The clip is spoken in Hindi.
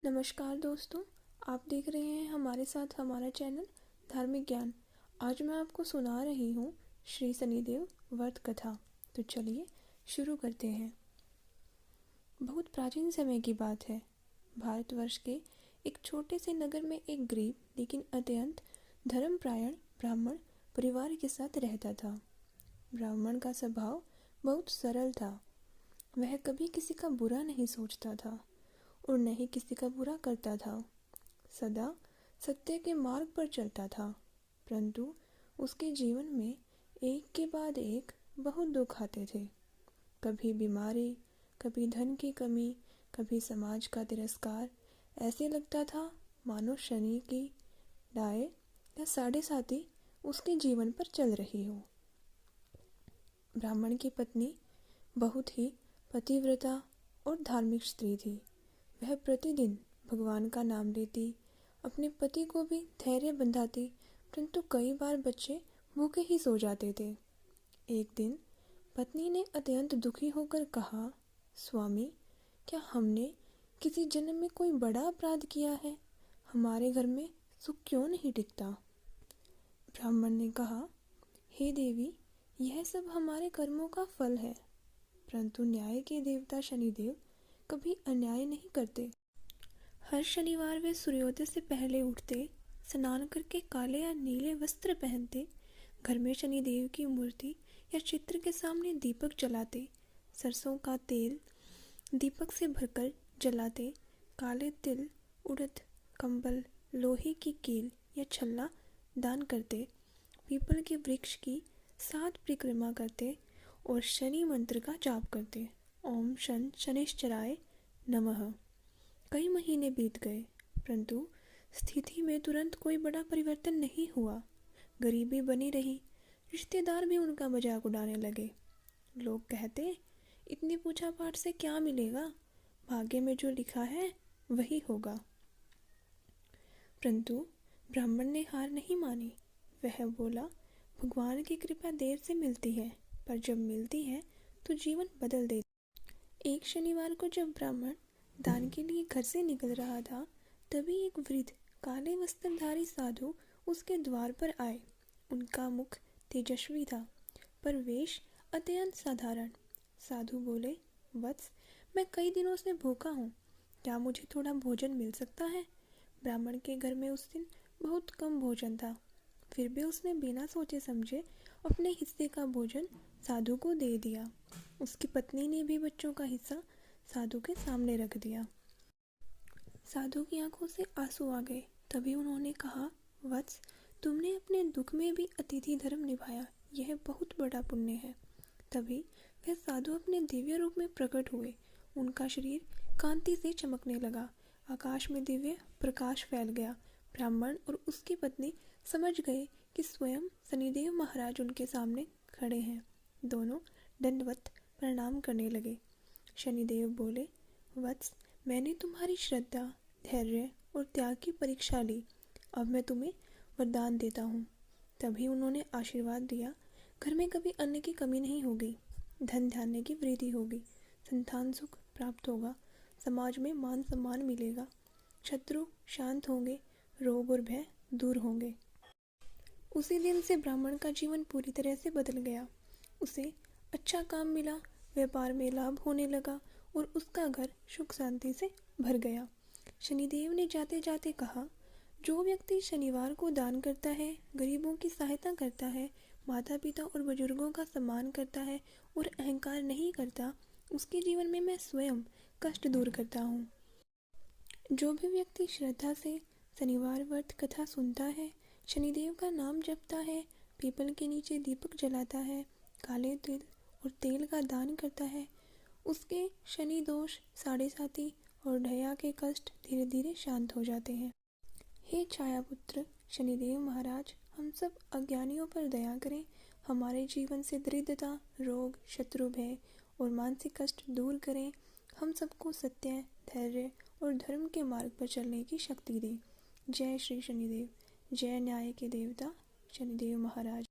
नमस्कार दोस्तों, आप देख रहे हैं हमारे साथ हमारा चैनल धार्मिक ज्ञान। आज मैं आपको सुना रही हूँ श्री शनिदेव व्रत कथा। तो चलिए शुरू करते हैं। बहुत प्राचीन समय की बात है। भारतवर्ष के एक छोटे से नगर में एक गरीब लेकिन अत्यंत धर्मपरायण ब्राह्मण परिवार के साथ रहता था। ब्राह्मण का स्वभाव बहुत सरल था। वह कभी किसी का बुरा नहीं सोचता था और न ही किसी का बुरा करता था। सदा सत्य के मार्ग पर चलता था, परंतु उसके जीवन में एक के बाद एक बहुत दुख आते थे। कभी बीमारी, कभी धन की कमी, कभी समाज का तिरस्कार। ऐसे लगता था मानो शनि की डाय या साढ़े साथी उसके जीवन पर चल रही हो। ब्राह्मण की पत्नी बहुत ही पतिव्रता और धार्मिक स्त्री थी। वह प्रतिदिन भगवान का नाम लेती, अपने पति को भी धैर्य बंधाती, परंतु कई बार बच्चे भूखे ही सो जाते थे। एक दिन पत्नी ने अत्यंत दुखी होकर कहा, स्वामी, क्या हमने किसी जन्म में कोई बड़ा अपराध किया है? हमारे घर में सुख क्यों नहीं टिकता? ब्राह्मण ने कहा, हे देवी, यह सब हमारे कर्मों का फल है, परंतु न्याय के देवता शनिदेव कभी अन्याय नहीं करते। हर शनिवार वे सूर्योदय से पहले उठते, स्नान करके काले या नीले वस्त्र पहनते, घर में शनिदेव की मूर्ति या चित्र के सामने दीपक जलाते, सरसों का तेल दीपक से भरकर जलाते, काले तिल, उड़द, कंबल, लोहे की कील या छल्ला दान करते, पीपल के वृक्ष की 7 परिक्रमा करते और शनि मंत्र का जाप करते। ओम शन शनिश्चराय नमः। कई महीने बीत गए, परंतु स्थिति में तुरंत कोई बड़ा परिवर्तन नहीं हुआ। गरीबी बनी रही, रिश्तेदार भी उनका मजाक उड़ाने लगे। लोग कहते, इतनी पूजा पाठ से क्या मिलेगा? भाग्य में जो लिखा है वही होगा। परंतु ब्राह्मण ने हार नहीं मानी। वह बोला, भगवान की कृपा देर से मिलती है, पर जब मिलती है तो जीवन बदल देती। एक शनिवार को जब ब्राह्मण दान के लिए घर से निकल रहा था, तभी एक वृद्ध काले वस्त्रधारी साधु उसके द्वार पर आए। उनका मुख तेजस्वी था, पर वेश अत्यंत साधारण। साधु बोले, वत्स, मैं कई दिनों से भूखा हूँ, क्या मुझे थोड़ा भोजन मिल सकता है? ब्राह्मण के घर में उस दिन बहुत कम भोजन था, फिर भी उसने बिना सोचे समझे अपने हिस्से का भोजन साधु को दे दिया। उसकी पत्नी ने भी बच्चों का हिस्सा साधु के सामने रख दिया। साधु की आंखों से आंसू आ गए। तभी उन्होंने कहा, वत्स, तुमने अपने दुख में भी अतिथि धर्म निभाया, यह बहुत बड़ा पुण्य है। तभी वह साधु अपने दिव्य रूप में प्रकट हुए। उनका शरीर कांति से चमकने लगा, आकाश में दिव्य प्रकाश फैल गया। ब्राह्मण और उसकी पत्नी समझ गए कि स्वयं शनिदेव महाराज उनके सामने खड़े हैं। दोनों दंडवत प्रणाम करने लगे। शनिदेव बोले, वत्स, मैंने तुम्हारी श्रद्धा, धैर्य और त्याग की परीक्षा ली। अब मैं तुम्हें वरदान देता हूँ। तभी उन्होंने आशीर्वाद दिया, घर में कभी अन्न की कमी नहीं होगी, धन धान्य की वृद्धि होगी, संतान सुख प्राप्त होगा, समाज में मान सम्मान मिलेगा, शत्रु शांत होंगे, रोग और भय दूर होंगे। उसी दिन से ब्राह्मण का जीवन पूरी तरह से बदल गया। उसे अच्छा काम मिला, व्यापार में लाभ होने लगा और उसका घर सुख शांति से भर गया। शनिदेव ने जाते जाते कहा, जो व्यक्ति शनिवार को दान करता है, गरीबों की सहायता करता है, माता पिता और बुजुर्गों का सम्मान करता है और अहंकार नहीं करता, उसके जीवन में मैं स्वयं कष्ट दूर करता हूँ। जो भी व्यक्ति श्रद्धा से शनिवार व्रत कथा सुनता है, शनिदेव का नाम जपता है, पीपल के नीचे दीपक जलाता है, काले तिल और तेल का दान करता है, उसके शनि दोष, साढ़े साथी और ढया के कष्ट धीरे धीरे शांत हो जाते हैं। हे छायापुत्र शनिदेव महाराज, हम सब अज्ञानियों पर दया करें, हमारे जीवन से दरिद्रता, रोग, शत्रु भय और मानसिक कष्ट दूर करें। हम सबको सत्य, धैर्य और धर्म के मार्ग पर चलने की शक्ति दें। जय श्री शनिदेव। जय न्याय के देवता शनिदेव महाराज।